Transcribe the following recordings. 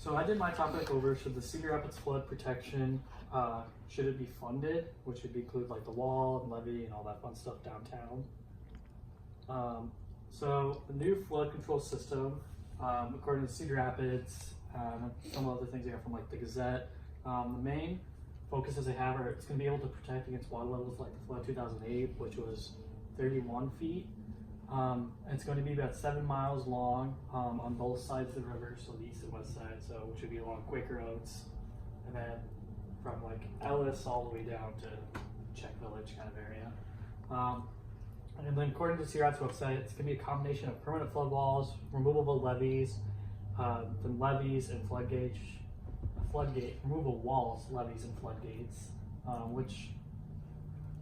So I did my topic over, should the Cedar Rapids flood protection, should it be funded, which would include like the wall and levee and all that fun stuff downtown. So the new flood control system, according to Cedar Rapids, and some other things they got from like the Gazette, the main focuses they have are it's going to be able to protect against water levels like the flood 2008, which was 31 feet. It's going to be about 7 miles long on both sides of the river, so the east and west side, so which would be along Quaker Oats, and then from like Ellis all the way down to Czech Village kind of area. And then according to CRAT's website, it's going to be a combination of permanent flood walls, removable levees, then levees and floodgates, removable walls, levees and floodgates,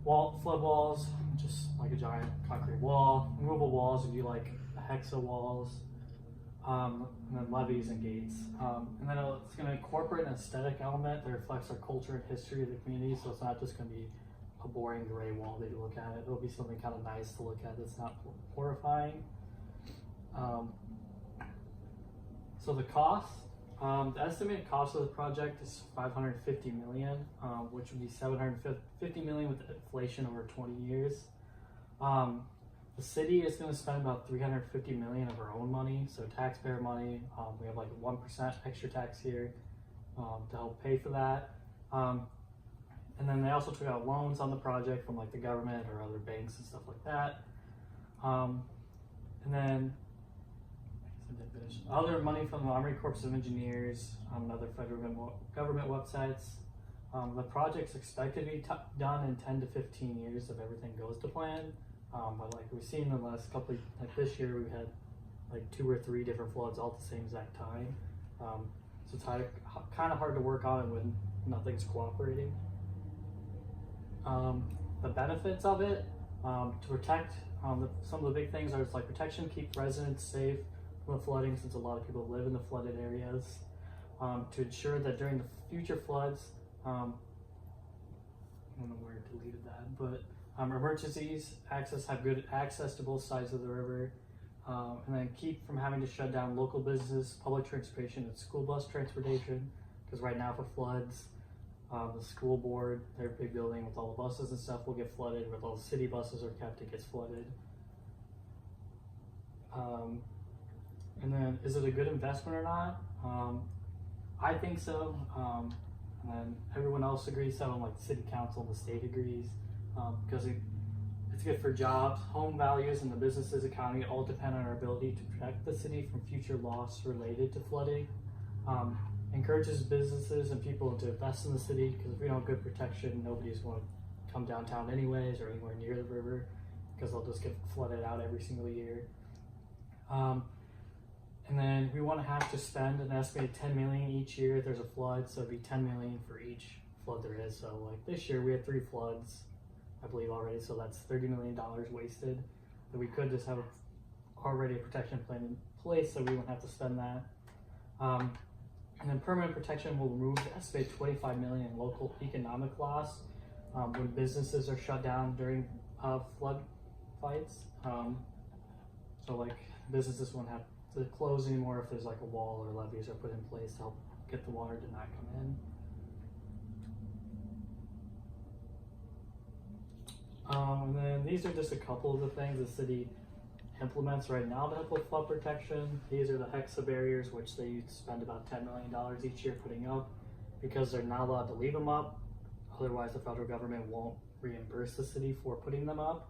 flood walls, just like a giant concrete wall. Removable walls would be like hexa walls, and then levees and gates. And then it's going to incorporate an aesthetic element that reflects our culture and history of the community, so it's not just going to be a boring gray wall that you look at. It'll be something kind of nice to look at that's not horrifying. So the cost, the estimated cost of the project is $550 million, which would be $750 million with inflation over 20 years. The city is going to spend about $350 million of our own money, so taxpayer money. We have like a 1% extra tax here to help pay for that. And then they also took out loans on the project from like the government or other banks and stuff like that. And then other money from the Army Corps of Engineers, and other federal government websites. The project's expected to be done in 10 to 15 years if everything goes to plan. But like we've seen in the last couple, like this year, we had like 2 or 3 different floods all at the same exact time. So it's kind of hard to work on it when nothing's cooperating. The benefits of it, to protect, some of the big things are just like protection, keep residents safe from the flooding, since a lot of people live in the flooded areas, to ensure that during the future floods, I don't know where I deleted that, but emergencies have good access to both sides of the river, and then keep from having to shut down local businesses, public transportation, and school bus transportation, because right now for floods, the school board, their big building with all the buses and stuff will get flooded, with all the city buses are kept, it gets flooded. And then, is it a good investment or not? I think so, and then everyone else agrees so, and like the city council and the state agrees, because it's good for jobs, home values, and the business's economy all depend on our ability to protect the city from future loss related to flooding. Encourages businesses and people to invest in the city, because if we don't have good protection, nobody's going to come downtown anyways or anywhere near the river, because they'll just get flooded out every single year. And then we want to have to spend an estimated $10 million each year if there's a flood, so it'd be $10 million for each flood there is. So like this year we had 3 floods, I believe already, so that's $30 million wasted. That we could just have already a protection plan in place, so we wouldn't have to spend that. And then permanent protection will remove the estimated $25 million in local economic loss when businesses are shut down during flood fights. So like businesses won't have to close anymore if there's like a wall or levees are put in place to help get the water to not come in. And then these are just a couple of the things the city implements right now to help with flood protection. These are the hexa barriers, which they spend about $10 million each year putting up, because they're not allowed to leave them up. Otherwise, the federal government won't reimburse the city for putting them up.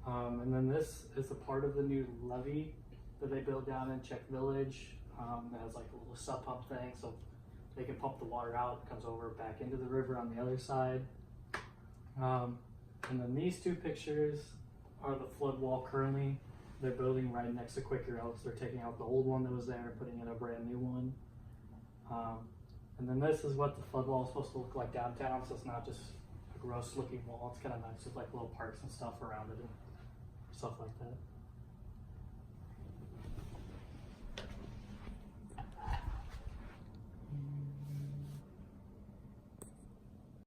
And then this is a part of the new levee that they built down in Czech Village. That has like a little sub pump thing, so they can pump the water out, it comes over back into the river on the other side. And then these 2 pictures are the flood wall currently. They're building right next to Quaker Oats. They're taking out the old one that was there and putting in a brand new one. And then this is what the flood wall is supposed to look like downtown, so it's not just a gross looking wall. It's kind of nice with like little parks and stuff around it and stuff like that.